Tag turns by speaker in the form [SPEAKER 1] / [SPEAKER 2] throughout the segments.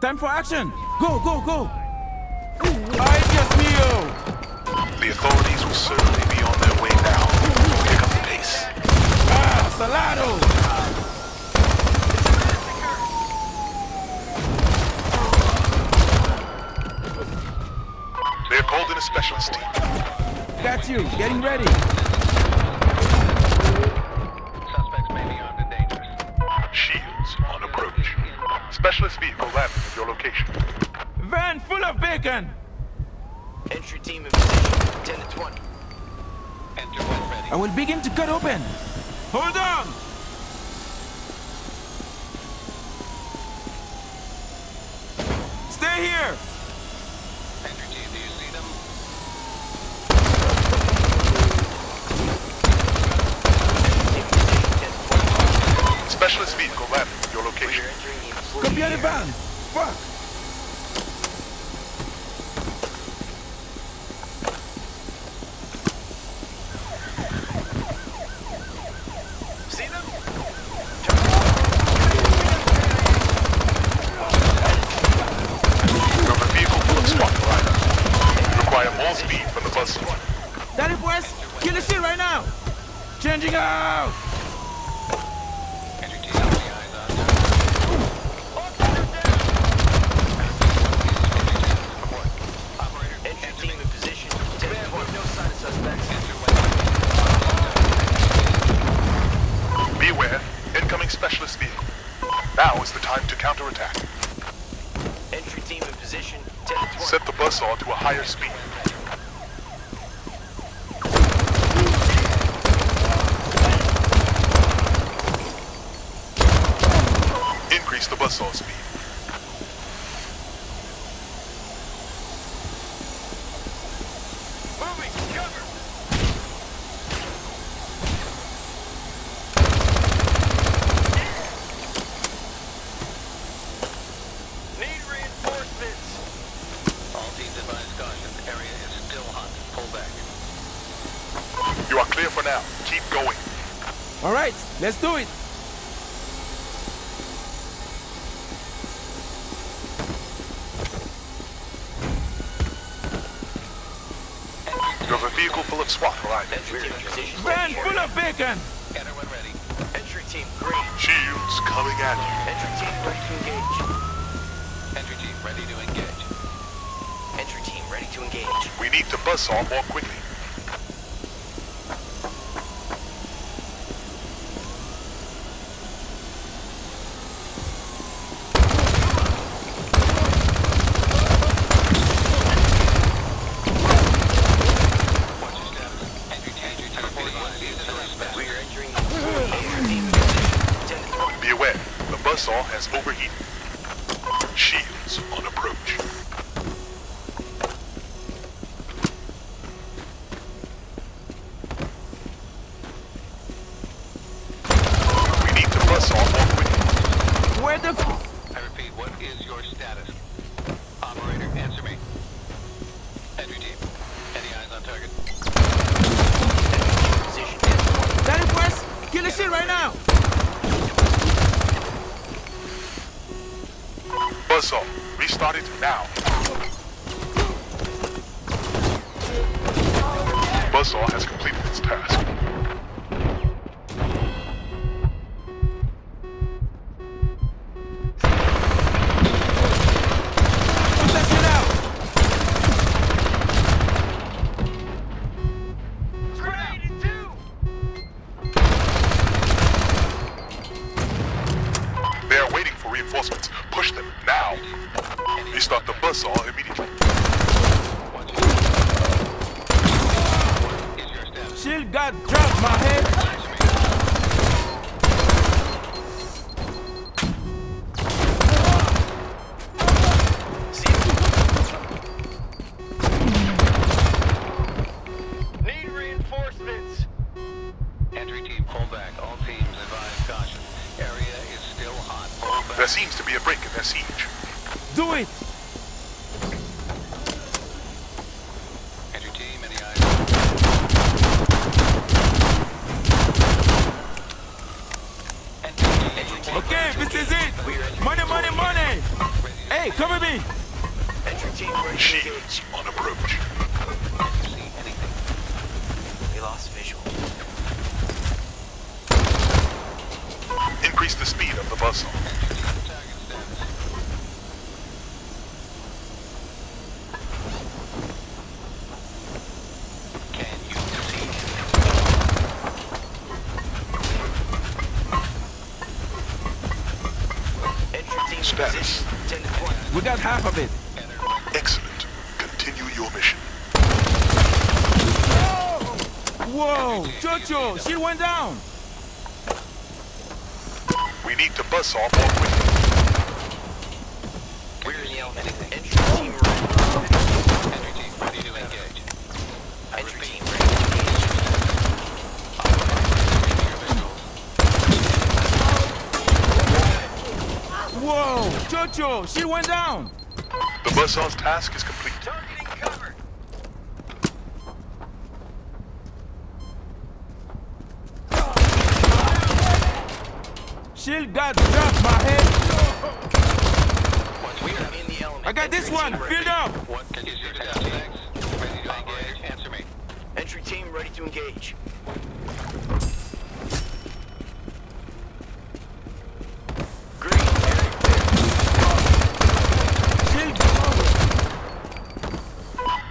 [SPEAKER 1] Time for action! Go, go, go! Ay, Dios mío!
[SPEAKER 2] The authorities will certainly be on their way now. Pick up the pace.
[SPEAKER 1] Ah, Salado!
[SPEAKER 2] They're called in a specialist team.
[SPEAKER 1] Got you, getting ready.
[SPEAKER 3] Suspects may be armed and dangerous.
[SPEAKER 2] Shields on approach. Specialist vehicle landing at your location.
[SPEAKER 1] Van full of bacon!
[SPEAKER 4] Entry team in position, 10 to 20.
[SPEAKER 3] Enter when ready.
[SPEAKER 1] I will begin to cut open. Hold on! Stay here!
[SPEAKER 3] Entry team, do you see them?
[SPEAKER 2] Specialist vehicle landing at your location.
[SPEAKER 1] Copy the van! Fuck!
[SPEAKER 4] See them?
[SPEAKER 2] You have a vehicle full of SWAT riders. You require more speed from the bus stop.
[SPEAKER 1] Daddy pues, kill the shit right now! Changing out!
[SPEAKER 3] Entry team, any eyes on them? Operator,
[SPEAKER 4] Entry team in position, 10 to 20. No sign of suspects.
[SPEAKER 2] Beware, incoming specialist vehicle. Now is the time to counterattack.
[SPEAKER 4] Entry team in position, 10 to 20.
[SPEAKER 2] Set the buzzsaw to a higher speed. Increase the buzzsaw speed.
[SPEAKER 4] Moving, cover! Need reinforcements.
[SPEAKER 3] All teams advise caution. Area is still hot. Pull back.
[SPEAKER 2] You are clear for now. Keep going.
[SPEAKER 1] Alright, let's do it!
[SPEAKER 2] You have a vehicle full of SWAT arriving.
[SPEAKER 4] Entry team in position,
[SPEAKER 1] Van
[SPEAKER 4] 10 to
[SPEAKER 1] full of bacon!
[SPEAKER 3] Enter when ready.
[SPEAKER 4] Entry team, green.
[SPEAKER 2] Shields coming at you.
[SPEAKER 4] Entry team, ready to engage.
[SPEAKER 3] Entry team, ready to engage.
[SPEAKER 4] Entry team, ready to engage.
[SPEAKER 2] We need to buzzsaw more quickly.
[SPEAKER 3] What's your status? Entry team, advise the suspect.
[SPEAKER 4] We are entering entry team in position, 10 to 20.
[SPEAKER 2] Be aware, the buzzsaw has overheated. Shields on approach. We need to buzzsaw more quickly.
[SPEAKER 1] Where the f-
[SPEAKER 3] I repeat, what is your status? Operator, answer me. Entry team, any eyes on target?
[SPEAKER 4] Position, 10 to 20.
[SPEAKER 1] Daddy pues, kill the shit right now!
[SPEAKER 2] Buzzsaw, restart it now. Buzzsaw has completed its task.
[SPEAKER 1] Put that shit out!
[SPEAKER 2] They are waiting for reinforcements. Push them now. Restart the buzzsaw immediately.
[SPEAKER 3] Is your status?
[SPEAKER 1] Shield got dropped, my head!
[SPEAKER 4] Need reinforcements.
[SPEAKER 3] Entry team, pull back. All teams advise caution. Area is still hot. Pull back.
[SPEAKER 2] There seems to be a break in their siege.
[SPEAKER 1] Do it!
[SPEAKER 3] Entry team, any eyes?
[SPEAKER 1] Okay, this is it! Money, money, money! Hey, Hey, cover me!
[SPEAKER 4] Entry team ready to
[SPEAKER 2] Shields
[SPEAKER 4] engage.
[SPEAKER 2] on approach.
[SPEAKER 3] See anything?
[SPEAKER 4] We lost visual.
[SPEAKER 2] Increase the speed of the buzzsaw.
[SPEAKER 3] Target status. Can you see?
[SPEAKER 4] Entry team in
[SPEAKER 2] Status.
[SPEAKER 4] position. 10 to 20.
[SPEAKER 1] We got half of it.
[SPEAKER 2] Excellent. Continue your mission.
[SPEAKER 1] Whoa! Jojo, she went down!
[SPEAKER 2] We need to buzzsaw more quickly.
[SPEAKER 4] We're in the element. Entry team ready.
[SPEAKER 3] Entry team ready to engage.
[SPEAKER 4] Entry team ready to engage.
[SPEAKER 1] Whoa! Jojo, she went down!
[SPEAKER 2] The buzzsaw's task is complete.
[SPEAKER 4] Targeting cover.
[SPEAKER 1] Shield got dropped, my head!
[SPEAKER 4] We are in the element.
[SPEAKER 1] I got this
[SPEAKER 4] Entry
[SPEAKER 1] one!
[SPEAKER 4] team ready.
[SPEAKER 1] Filled up!
[SPEAKER 3] What can you see? Ready to engage. Answer me.
[SPEAKER 4] Entry team ready to engage. Green, area
[SPEAKER 1] Shield!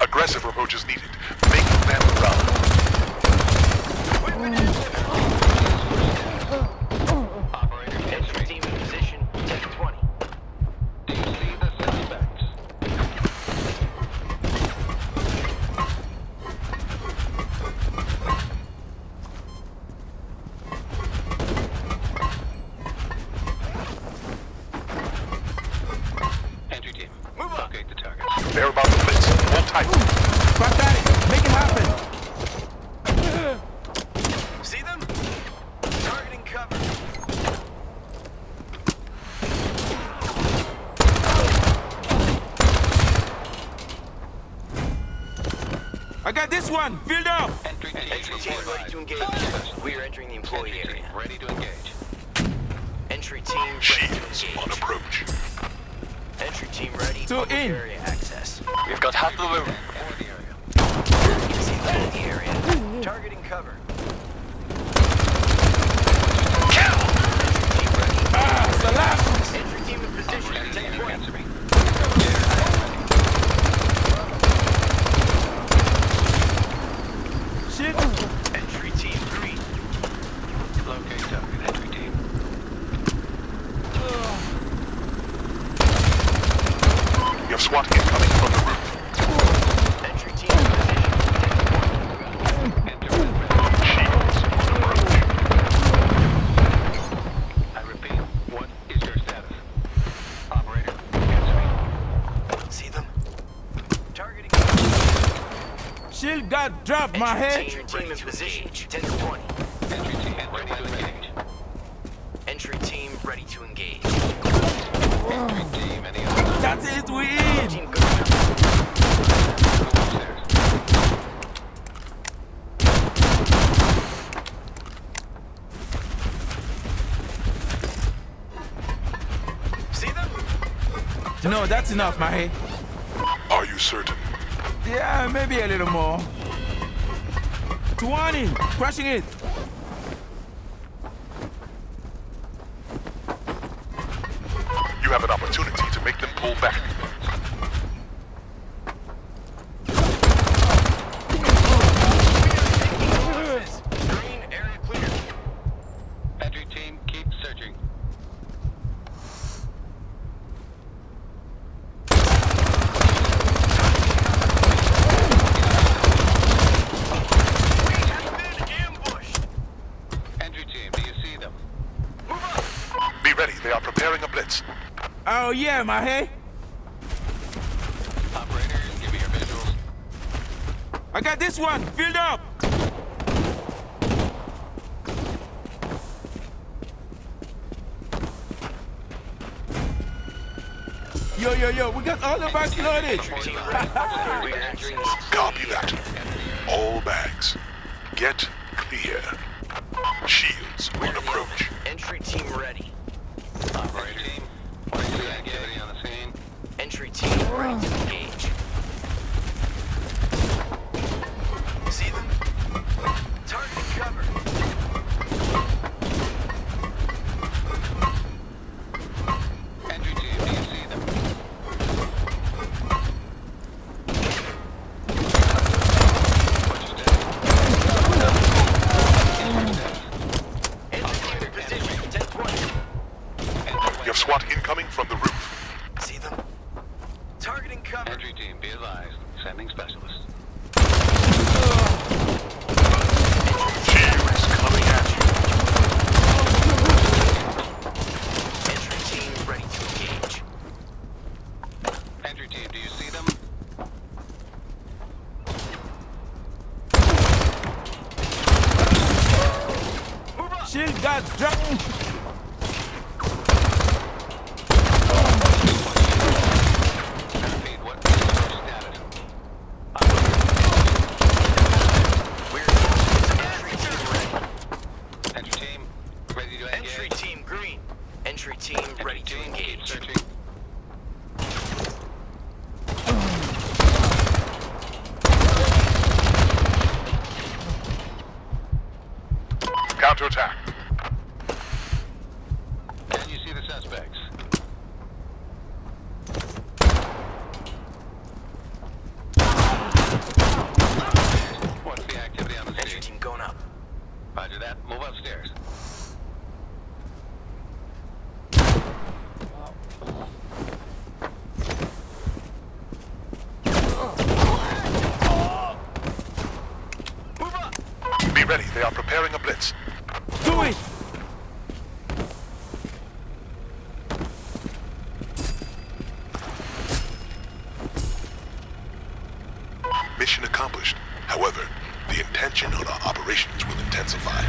[SPEAKER 2] Aggressive approach is needed. Make them run.
[SPEAKER 3] Operator, answer
[SPEAKER 4] Entry
[SPEAKER 3] me.
[SPEAKER 4] team in position. 10 to 20.
[SPEAKER 3] Do you see the suspects? Entry team,
[SPEAKER 4] Move up.
[SPEAKER 3] locate the target.
[SPEAKER 2] They're about to blitz. Hold tight.
[SPEAKER 1] Back at it! Make it happen!
[SPEAKER 4] See them? Targeting cover.
[SPEAKER 1] I got this one! Filled up!
[SPEAKER 3] Entry team,
[SPEAKER 4] Entry team ready to engage. We are entering the employee
[SPEAKER 3] Entry
[SPEAKER 4] area.
[SPEAKER 3] team ready to engage.
[SPEAKER 4] Entry team ready
[SPEAKER 2] Shields
[SPEAKER 4] to
[SPEAKER 2] on
[SPEAKER 4] engage.
[SPEAKER 2] approach.
[SPEAKER 4] Entry team ready.
[SPEAKER 1] Two
[SPEAKER 4] Public
[SPEAKER 1] in.
[SPEAKER 4] area access.
[SPEAKER 5] We've got half the room.
[SPEAKER 3] For the area.
[SPEAKER 4] See them in the area. Targeting cover.
[SPEAKER 1] Ah, salam!
[SPEAKER 4] Entry team in position. 10 to 20.
[SPEAKER 3] Answer me.
[SPEAKER 1] Shield!
[SPEAKER 4] Entry team green.
[SPEAKER 3] Locate target. Entry team.
[SPEAKER 2] You have SWAT incoming from the roof.
[SPEAKER 4] Entry team in position. 10 to 20.
[SPEAKER 3] Enter with red.
[SPEAKER 2] Shields on approach.
[SPEAKER 3] I repeat, what is your status? Operator, answer me.
[SPEAKER 4] See them? Targeting
[SPEAKER 1] Shield got dropped, my head!
[SPEAKER 4] Entry team in position. 10 to 20.
[SPEAKER 3] Entry team ready to engage.
[SPEAKER 4] Entry team ready to engage.
[SPEAKER 3] Entry team, any other?
[SPEAKER 1] That's it, we in!
[SPEAKER 4] Team good.
[SPEAKER 3] Go upstairs.
[SPEAKER 4] See them?
[SPEAKER 1] No, that's enough, my head.
[SPEAKER 2] Are you certain?
[SPEAKER 1] Yeah, maybe a little more. 20! Crushing it!
[SPEAKER 2] You have an opportunity to make them pull back.
[SPEAKER 4] Green area clear.
[SPEAKER 3] Entry team, keep searching.
[SPEAKER 4] We have been ambushed.
[SPEAKER 3] Entry team, do you see them?
[SPEAKER 2] Be ready. They are preparing a blitz.
[SPEAKER 1] Oh yeah, my head!
[SPEAKER 3] Operator, give me your visuals.
[SPEAKER 1] I got this one! Filled up! Yo, we got all the bags loaded!
[SPEAKER 4] Team ready. We are entering the
[SPEAKER 2] Copy that. All bags. Get clear. Shields on approach.
[SPEAKER 4] entry team ready.
[SPEAKER 3] Operator team, what is the activity on the scene?
[SPEAKER 4] Entry team ready to engage. See them? Target cover.
[SPEAKER 3] Entry team, do you see them? What's your status?
[SPEAKER 4] Entry team in position. 10 points.
[SPEAKER 2] You have SWAT incoming from the roof.
[SPEAKER 4] See them? Targeting cover.
[SPEAKER 3] Entry team, be advised. Sending specialists.
[SPEAKER 2] Team is coming at you.
[SPEAKER 4] Entry team ready to engage.
[SPEAKER 3] Entry team, do you see them?
[SPEAKER 1] Shield guards drop.
[SPEAKER 3] Repeat, what is your status? Entry team, ready to engage?
[SPEAKER 4] Entry team green. Entry team ready to
[SPEAKER 3] Team, keep
[SPEAKER 4] engage.
[SPEAKER 3] searching.
[SPEAKER 2] Counterattack.
[SPEAKER 3] Can you see the suspects? What's the activity on the
[SPEAKER 4] Entry
[SPEAKER 3] scene?
[SPEAKER 4] team going up.
[SPEAKER 3] Roger that. Move upstairs.
[SPEAKER 2] Be ready. They are preparing a blitz.
[SPEAKER 1] Do it.
[SPEAKER 2] Mission accomplished. However, the intention on our operations will intensify.